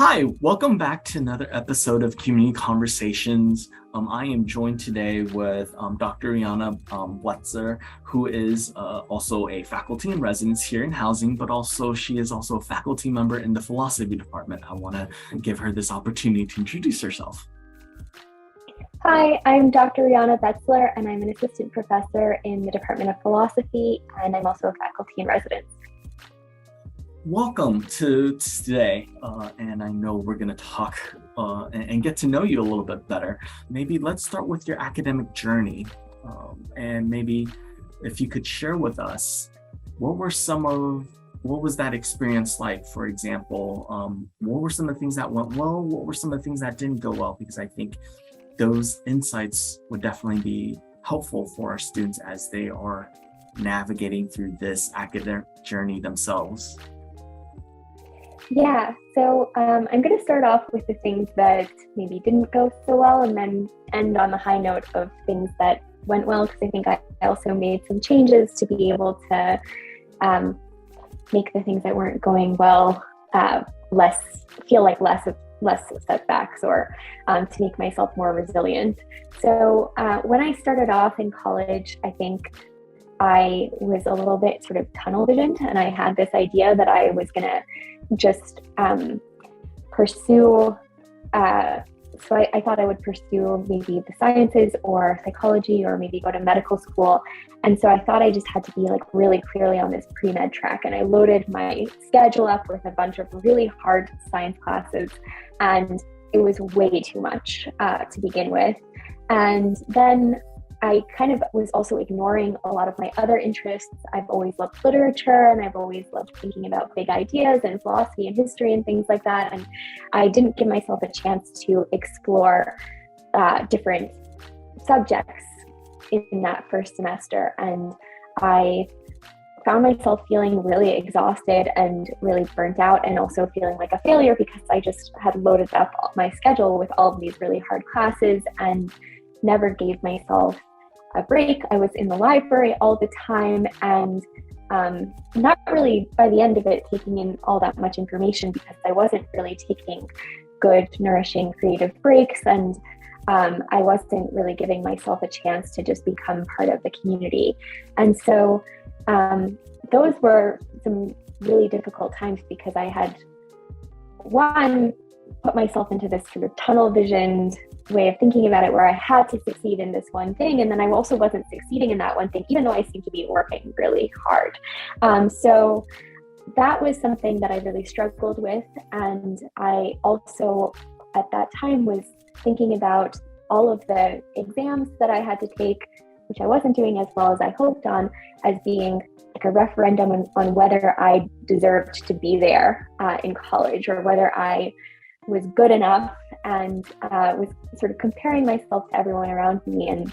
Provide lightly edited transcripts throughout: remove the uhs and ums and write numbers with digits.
Hi, welcome back to another episode of Community Conversations. I am joined today with Dr. Riana Betzler, who is also a faculty in residence here in housing, but also she is also a faculty member in the philosophy department. I want to give her this opportunity to introduce herself. Hi, I'm Dr. Riana Betzler, and I'm an assistant professor in the Department of Philosophy, and I'm also a faculty in residence. Welcome to today, and I know we're going to talk and get to know you a little bit better. Maybe let's start with your academic journey, and maybe if you could share with us, what was that experience like? For example, what were some of the things that went well? What were some of the things that didn't go well? Because I think those insights would definitely be helpful for our students as they are navigating through this academic journey themselves. Yeah, so I'm going to start off with the things that maybe didn't go so well and then end on the high note of things that went well, because I think I also made some changes to be able to make the things that weren't going well feel like less setbacks, or to make myself more resilient. So when I started off in college, I think I was a little bit sort of tunnel visioned, and I had this idea that I was going to just pursue, so I thought I would pursue maybe the sciences or psychology, or maybe go to medical school. And so I thought I just had to be like really clearly on this pre-med track, and I loaded my schedule up with a bunch of really hard science classes, and it was way too much to begin with. And then I kind of was also ignoring a lot of my other interests. I've always loved literature, and I've always loved thinking about big ideas and philosophy and history and things like that. And I didn't give myself a chance to explore different subjects in that first semester. And I found myself feeling really exhausted and really burnt out, and also feeling like a failure because I just had loaded up my schedule with all of these really hard classes and never gave myself a break. I was in the library all the time, and not really, by the end of it, taking in all that much information, because I wasn't really taking good, nourishing, creative breaks, and I wasn't really giving myself a chance to just become part of the community. And so those were some really difficult times, because I had, one, put myself into this sort of tunnel visioned way of thinking about it, where I had to succeed in this one thing, and then I also wasn't succeeding in that one thing, even though I seemed to be working really hard. So that was something that I really struggled with. And I also, at that time, was thinking about all of the exams that I had to take, which I wasn't doing as well as I hoped on, as being like a referendum on whether I deserved to be there in college, or whether I was good enough, and was sort of comparing myself to everyone around me, and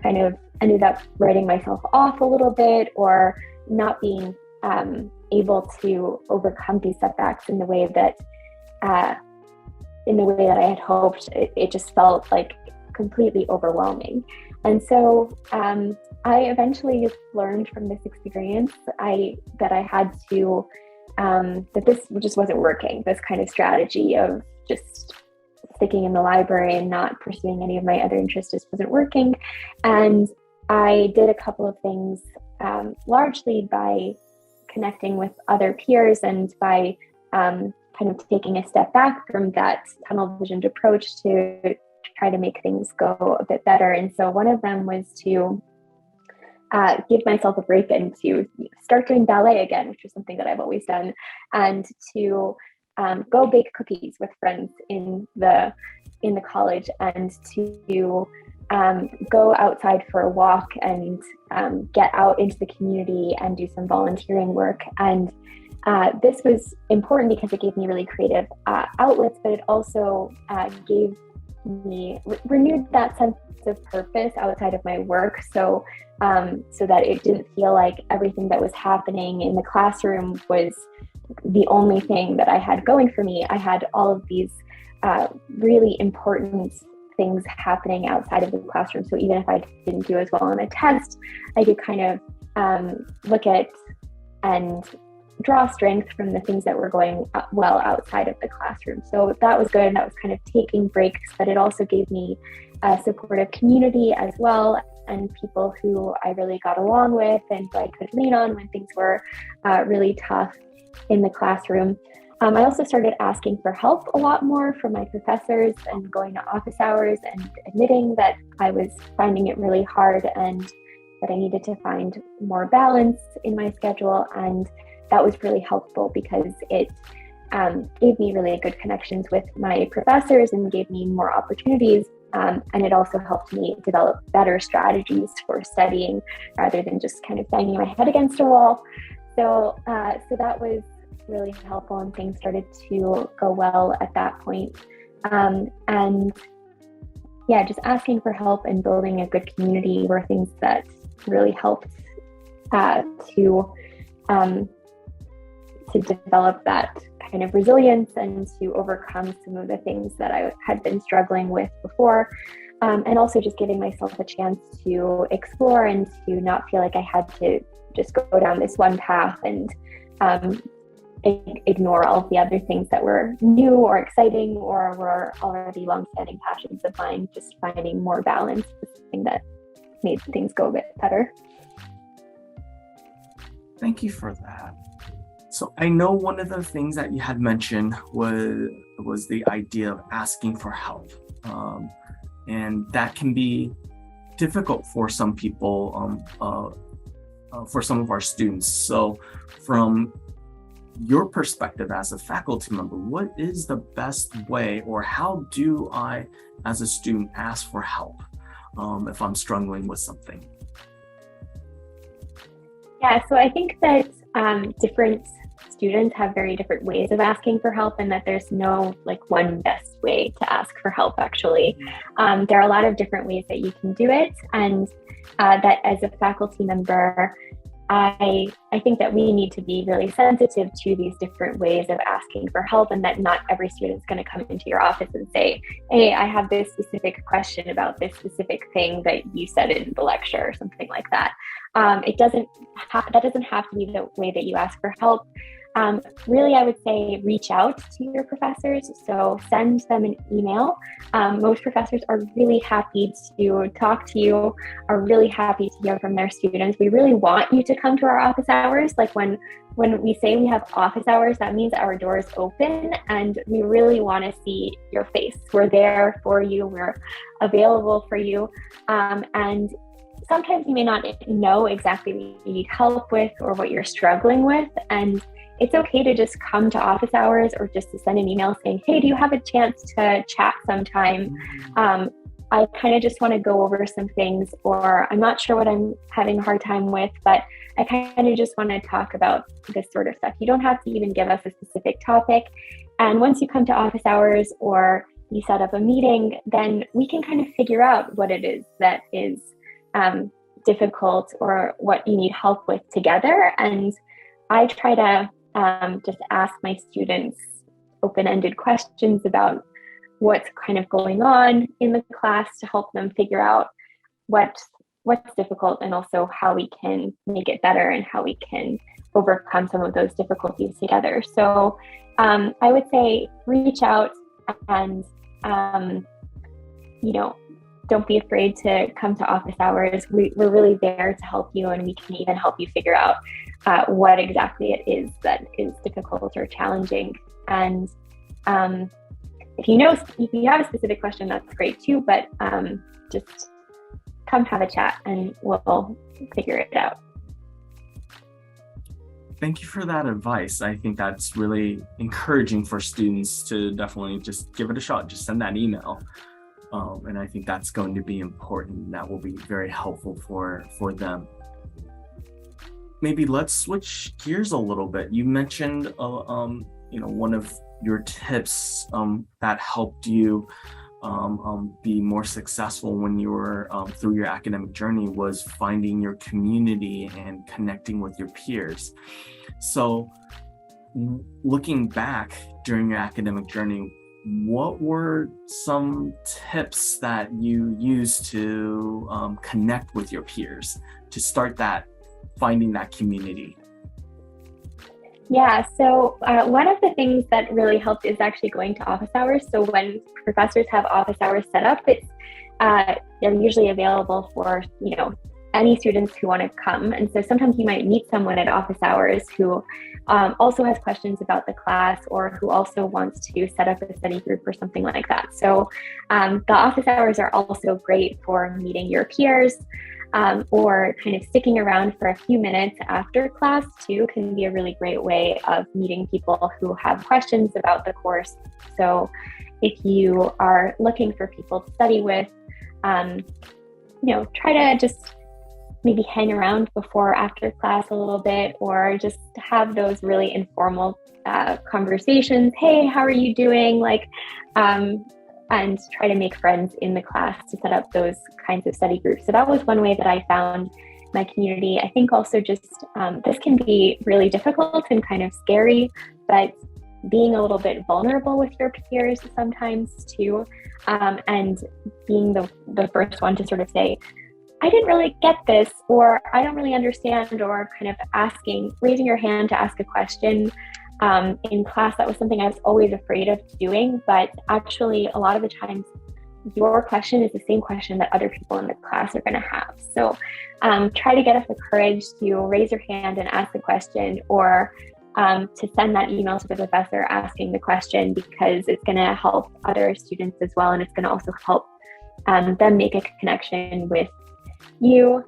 kind of ended up writing myself off a little bit, or not being able to overcome these setbacks in the way that I had hoped. It just felt like completely overwhelming. And so I eventually just learned from this experience that I had to that this just wasn't working. This kind of strategy of just sticking in the library and not pursuing any of my other interests just wasn't working. And I did a couple of things, largely by connecting with other peers, and by kind of taking a step back from that tunnel visioned approach to try to make things go a bit better. And so one of them was to give myself a break and to start doing ballet again, which is something that I've always done, and to go bake cookies with friends in the college, and to go outside for a walk, and get out into the community and do some volunteering work. And this was important because it gave me really creative outlets, but it also gave me renewed that sense of purpose outside of my work, so that it didn't feel like everything that was happening in the classroom was the only thing that I had going for me. I had all of these really important things happening outside of the classroom. So even if I didn't do as well on a test, I could kind of look at and draw strength from the things that were going well outside of the classroom. So that was good. That was kind of taking breaks, but it also gave me a supportive community as well, and people who I really got along with and who I could lean on when things were really tough in the classroom. I also started asking for help a lot more from my professors and going to office hours and admitting that I was finding it really hard and that I needed to find more balance in my schedule. And that was really helpful because it gave me really good connections with my professors and gave me more opportunities. And it also helped me develop better strategies for studying rather than just kind of banging my head against a wall. So that was really helpful, and things started to go well at that point. And yeah, just asking for help and building a good community were things that really helped to develop that kind of resilience and to overcome some of the things that I had been struggling with before. And also just giving myself a chance to explore and to not feel like I had to just go down this one path and ignore all of the other things that were new or exciting or were already long-standing passions of mine. Just finding more balance was something that made things go a bit better. Thank you for that. So I know one of the things that you had mentioned was the idea of asking for help. And that can be difficult for some people, for some of our students. So from your perspective as a faculty member, what is the best way, or how do I, as a student, ask for help if I'm struggling with something? Yeah, so I think that different students have very different ways of asking for help, and that there's no like one best way to ask for help, actually. There are a lot of different ways that you can do it, and that as a faculty member, I think that we need to be really sensitive to these different ways of asking for help, and that not every student is going to come into your office and say, hey, I have this specific question about this specific thing that you said in the lecture or something like that. That doesn't have to be the way that you ask for help. Really, I would say reach out to your professors. So send them an email. Most professors are really happy to talk to you, are really happy to hear from their students. We really want you to come to our office hours. Like when we say we have office hours, that means our doors open and we really want to see your face. We're there for you. We're available for you. And sometimes you may not know exactly what you need help with or what you're struggling with. And it's okay to just come to office hours or just to send an email saying, hey, do you have a chance to chat sometime? I kind of just want to go over some things, or I'm not sure what I'm having a hard time with, but I kind of just want to talk about this sort of stuff. You don't have to even give us a specific topic. And once you come to office hours or you set up a meeting, then we can kind of figure out what it is that is difficult or what you need help with together. And I try to just ask my students open-ended questions about what's kind of going on in the class to help them figure out what's difficult, and also how we can make it better and how we can overcome some of those difficulties together. So I would say reach out and, don't be afraid to come to office hours. We're really there to help you, and we can even help you figure out what exactly it is that is difficult or challenging. And if you have a specific question, that's great too, but just come have a chat and we'll figure it out. Thank you for that advice. I think that's really encouraging for students to definitely just give it a shot, just send that email. And I think that's going to be important. That will be very helpful for them. Maybe let's switch gears a little bit. You mentioned, one of your tips that helped you be more successful when you were through your academic journey was finding your community and connecting with your peers. So, looking back during your academic journey, what were some tips that you used to connect with your peers to start finding that community? Yeah, so one of the things that really helped is actually going to office hours. So when professors have office hours set up, they're usually available for, any students who want to come. And so sometimes you might meet someone at office hours who also has questions about the class or who also wants to set up a study group or something like that. So the office hours are also great for meeting your peers. Or kind of sticking around for a few minutes after class too can be a really great way of meeting people who have questions about the course. So if you are looking for people to study with, try to just maybe hang around before or after class a little bit, or just have those really informal conversations. Hey, how are you doing? And try to make friends in the class to set up those kinds of study groups. So that was one way that I found my community. I think also just this can be really difficult and kind of scary, but being a little bit vulnerable with your peers sometimes too, and being the first one to sort of say, I didn't really get this, or I don't really understand, or kind of raising your hand to ask a question. In class, that was something I was always afraid of doing, but actually a lot of the times your question is the same question that other people in the class are going to have. So try to get up the courage to raise your hand and ask the question, or to send that email to the professor asking the question, because it's going to help other students as well. And it's going to also help them make a connection with you.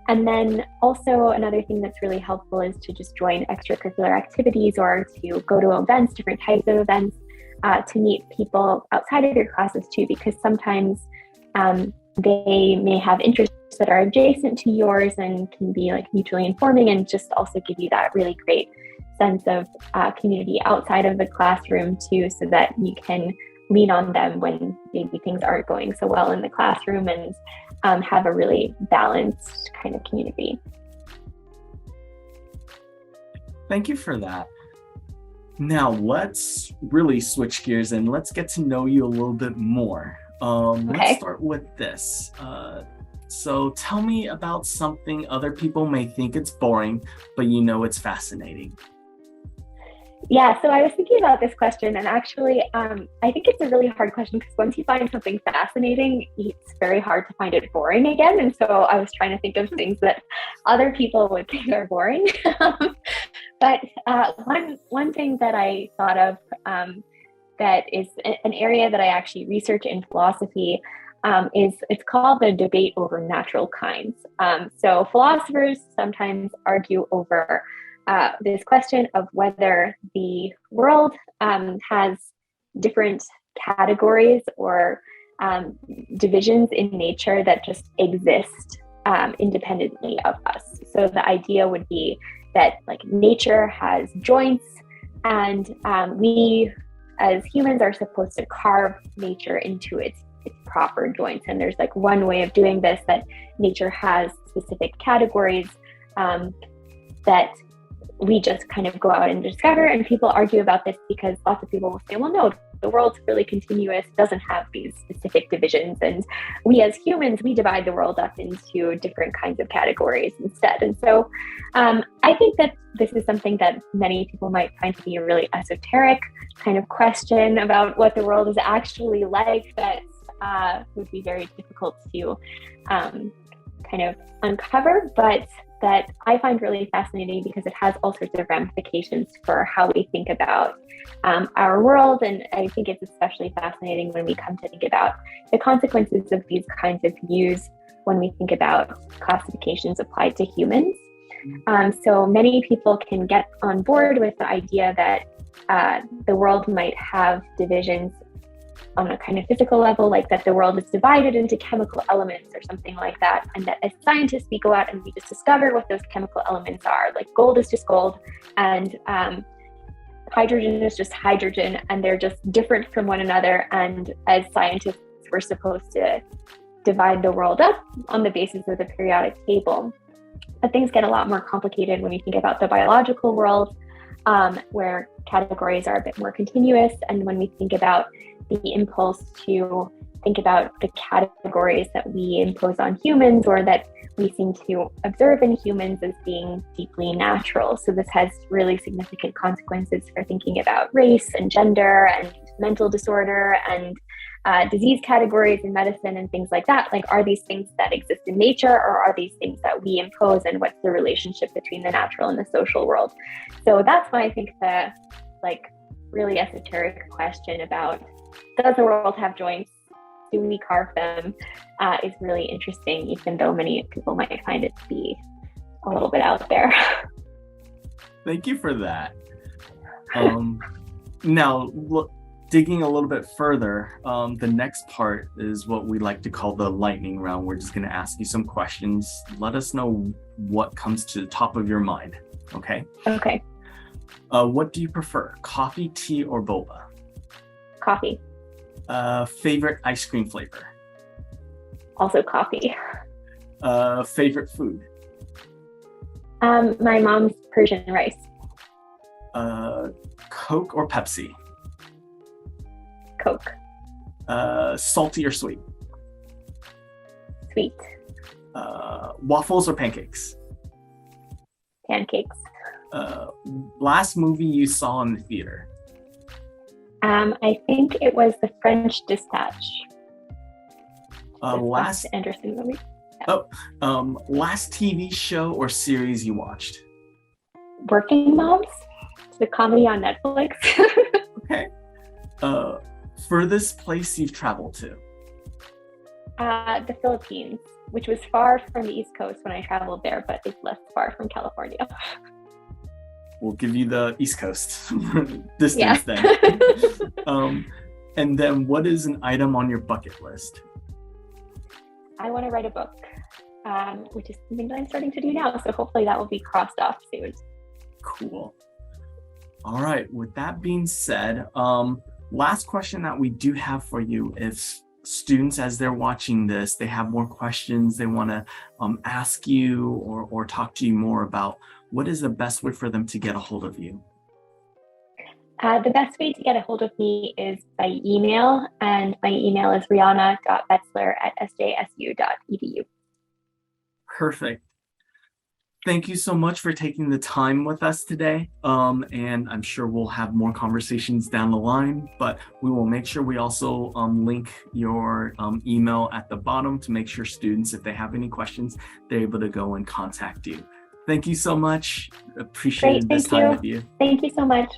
And then also another thing that's really helpful is to just join extracurricular activities or to go to events, different types of events, to meet people outside of your classes too, because sometimes they may have interests that are adjacent to yours and can be like mutually informing, and just also give you that really great sense of community outside of the classroom too, so that you can lean on them when maybe things aren't going so well in the classroom, and have a really balanced kind of community. Thank you for that. Now let's really switch gears and let's get to know you a little bit more. Let's start with this. So tell me about something other people may think it's boring, but it's fascinating. Yeah, so I was thinking about this question, and actually, I think it's a really hard question, because once you find something fascinating, it's very hard to find it boring again. And so I was trying to think of things that other people would think are boring. But one thing that I thought of that is an area that I actually research in philosophy it's called the debate over natural kinds. So philosophers sometimes argue over this question of whether the world has different categories or divisions in nature that just exist independently of us. So the idea would be that nature has joints, and we as humans are supposed to carve nature into its proper joints. And there's one way of doing this, that nature has specific categories that we just kind of go out and discover. And people argue about this because lots of people will say, well, no, the world's really continuous, doesn't have these specific divisions. And we as humans, we divide the world up into different kinds of categories instead. And so I think that this is something that many people might find to be a really esoteric kind of question about what the world is actually like, that would be very difficult to kind of uncover, but that I find really fascinating because it has all sorts of ramifications for how we think about our world. And I think it's especially fascinating when we come to think about the consequences of these kinds of views when we think about classifications applied to humans. So many people can get on board with the idea that the world might have divisions on a kind of physical level, like that the world is divided into chemical elements or something like that. And that as scientists, we go out and we just discover what those chemical elements are. Like gold is just gold, and hydrogen is just hydrogen, and they're just different from one another. And as scientists, we're supposed to divide the world up on the basis of the periodic table. But things get a lot more complicated when you think about the biological world, where categories are a bit more continuous. And when we think about the impulse to think about the categories that we impose on humans or that we seem to observe in humans as being deeply natural. So this has really significant consequences for thinking about race and gender and mental disorder and disease categories in medicine and things like that. Like, are these things that exist in nature, or are these things that we impose, and what's the relationship between the natural and the social world? So that's why I think the really esoteric question about, does the world have joints? Do we carve them? Is really interesting, even though many people might find it to be a little bit out there. Thank you for that. Now, digging a little bit further, the next part is what we like to call the lightning round. We're just going to ask you some questions. Let us know what comes to the top of your mind. Okay? Okay. What do you prefer, coffee, tea, or boba? Coffee. Favorite ice cream flavor? Also coffee. Favorite food? My mom's Persian rice. Coke or Pepsi? Coke. Salty or sweet? Sweet. Waffles or pancakes? Pancakes. Last movie you saw in the theater? I think it was The French Dispatch. Last Anderson movie. Last TV show or series you watched? Working Moms. It's the comedy on Netflix. Okay. Furthest place you've traveled to? The Philippines, which was far from the East Coast when I traveled there, but it's less far from California. We'll give you the East Coast distance then. And then what is an item on your bucket list? I want to write a book, which is something that I'm starting to do now. So hopefully that will be crossed off soon. Cool. All right. With that being said, last question that we do have for you is, students, as they're watching this, they have more questions they want to ask you or talk to you more about. What is the best way for them to get a hold of you? The best way to get a hold of me is by email, and my email is riana.betzler@sjsu.edu. Perfect. Thank you so much for taking the time with us today. And I'm sure we'll have more conversations down the line, but we will make sure we also link your email at the bottom to make sure students, if they have any questions, they're able to go and contact you. Thank you so much. Appreciate this time with you. Thank you so much.